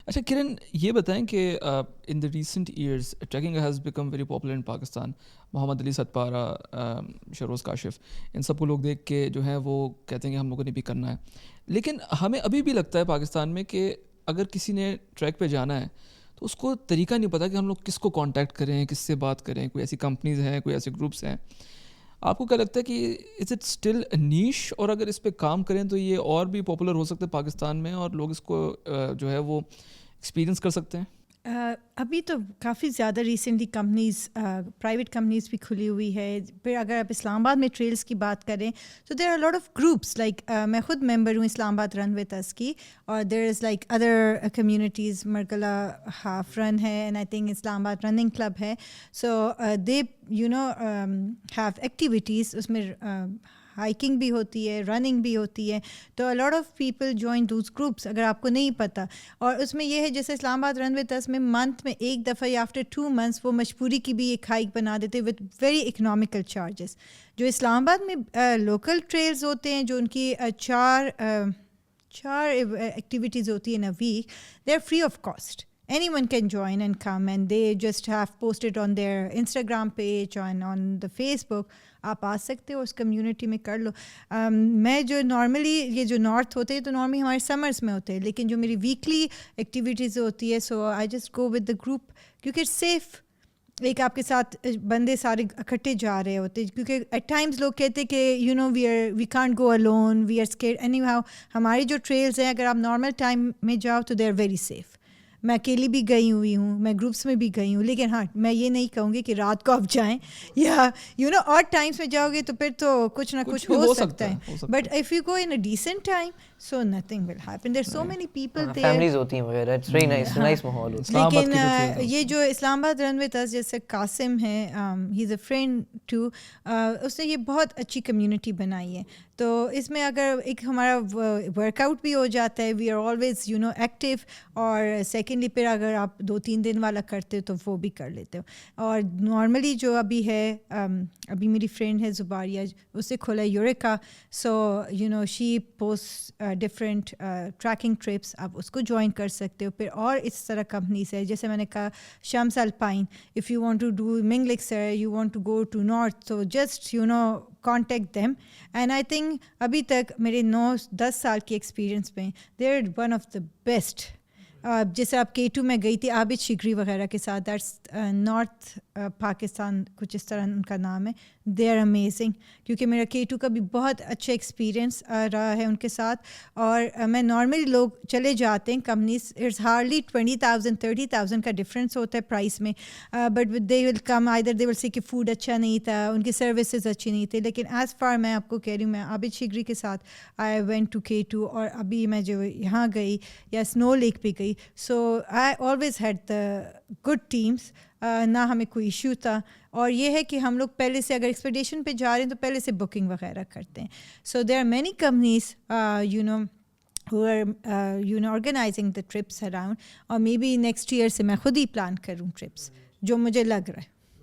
اچھا کرن یہ بتائیں کہ in the recent years trekking has become very popular in Pakistan. Muhammad Ali Sadpara, Shehroze Kashif, ان سب کو لوگ دیکھ کے جو ہے وہ کہتے ہیں کہ ہم لوگوں نے بھی کرنا ہے. لیکن ہمیں ابھی بھی لگتا ہے پاکستان میں کہ اگر کسی نے ٹریک پہ جانا ہے تو اس کو طریقہ نہیں پتہ کہ ہم لوگ کس کو کانٹیکٹ کریں, کس سے بات کریں. کوئی ایسی کمپنیز ہیں, کوئی ایسے گروپس ہیں. آپ کو کیا لگتا ہے کہ از اٹ اسٹل نیش, اور اگر اس پہ کام کریں تو یہ اور بھی پاپولر ہو سکتا ہے پاکستان میں اور لوگ اس کو جو ہے وہ ایکسپیرینس کر سکتے ہیں؟ ابھی تو کافی زیادہ ریسنٹلی کمپنیز, پرائیویٹ کمپنیز بھی کھلی ہوئی ہے. پھر اگر آپ اسلام آباد میں ٹریلس کی بات کریں تو there are lot of groups, like میں خود ممبر ہوں اسلام آباد رن وتھ اس کی, اور there is like other communities, Margalla half run ہے, اینڈ آئی تھنک اسلام آباد رننگ کلب ہے. سو دے ہیو ایکٹیویٹیز, اس میں ہائکنگ بھی ہوتی ہے, رننگ بھی ہوتی ہے. تو a lot of people join those groups, اگر آپ کو نہیں پتہ. اور اس میں یہ ہے جیسے اسلام آباد رن وتھ اس میں منتھ میں ایک دفعہ یا آفٹر 2 months وہ مشہوری کی بھی ایک ہائک بنا دیتے وتھ ویری اکنامیکل چارجز. جو اسلام آباد میں لوکل ٹریلز ہوتے ہیں جو ان کی چار ایکٹیویٹیز ہوتی ہیں in a week, they are free of cost. Anyone can join and come, and they just have posted on their Instagram page and on the Facebook. آپ آ سکتے ہو, اس کمیونٹی میں کر لو. میں جو نارملی یہ جو نارتھ ہوتے ہیں تو نارملی ہمارے سمرس میں ہوتے ہیں, لیکن جو میری ویکلی ایکٹیویٹیز ہوتی ہے, so I just go with the group, کیونکہ سیف. ایک آپ کے ساتھ بندے سارے اکٹھے جا رہے ہوتے, کیونکہ ایٹ ٹائمز لوگ کہتے کہ you know we can't go alone, we are scared anyhow. ہماری جو ٹریلز ہیں اگر آپ نارمل ٹائم میں جاؤ تو دے آر ویری سیف. میں اکیلی بھی گئی ہوئی ہوں, میں گروپس میں بھی گئی ہوں, لیکن ہاں میں یہ نہیں کہوں گی کہ رات کو آپ جائیں یا یو نو اور ٹائمس میں جاؤ گے تو پھر تو کچھ نہ کچھ ہو سکتا ہے. But if you go in a decent time so nothing will happen. There so many people there, families ہوتی ہیں وغیرہ, اٹس ویری نائس, نائس ماحول ہوتا ہے. لیکن یہ جو اسلام آباد رن وتھ اس جیسے قاسم ہے, ہی از اے فرینڈ ٹو, اس نے یہ بہت اچھی کمیونٹی بنائی ہے. تو اس میں اگر ایک ہمارا ورک آؤٹ بھی ہو جاتا ہے, we are always you know active, اور سیکنڈلی پھر اگر آپ 2-3 دن والا کرتے ہو تو وہ بھی کر لیتے ہو. اور نارملی جو ابھی ہے, ابھی میری فرینڈ ہے زباریہ, اس سے کھولا Eureka, so you know she post different trekking trips, آپ اس کو جوائن کر سکتے ہو. پھر اور اس طرح کمپنیز ہے, جیسے میں نے کہا Shams alpine, if you want to do Mingliksar, you want to go to north, so just you know contact them. And I think ابھی تک میرے 9-10 سال کی ایکسپیرئنس میں they are one of the best. جیسے آپ K2 میں گئی تھی عابد شگری وغیرہ کے ساتھ, دیٹس نارتھ پاکستان, کچھ اس طرح ان کا نام ہے. دے آر امیزنگ, کیونکہ میرا K2 کا بھی بہت اچھا ایکسپیرئنس رہا ہے ان کے ساتھ. اور میں نارملی لوگ چلے جاتے ہیں کمپنیز, اٹس ہارڈلی 20,000-30,000 کا ڈفرینس ہوتا ہے پرائس میں, but they will come either دے ول سے کہ فوڈ اچھا نہیں تھا, ان کی سروسز اچھی نہیں تھی. لیکن ایز فار میں آپ کو کہہ رہی ہوں, میں عابد شگری کے ساتھ آئی وینٹ ٹو K2, اور ابھی میں جو یہاں گئی یا اسنو لیک پہ گئی, so I always had the good teams, نہ ہمیں کوئی ایشو تھا. اور یہ ہے کہ ہم لوگ پہلے سے اگر ایکسپیڈیشن پہ جا رہے ہیں تو پہلے سے بکنگ وغیرہ کرتے ہیں. So there are many companies you know who are you know organizing the trips around, اور مے بی نیکسٹ ایئر سے میں خود ہی پلان کروں ٹرپس, جو مجھے لگ رہا ہے.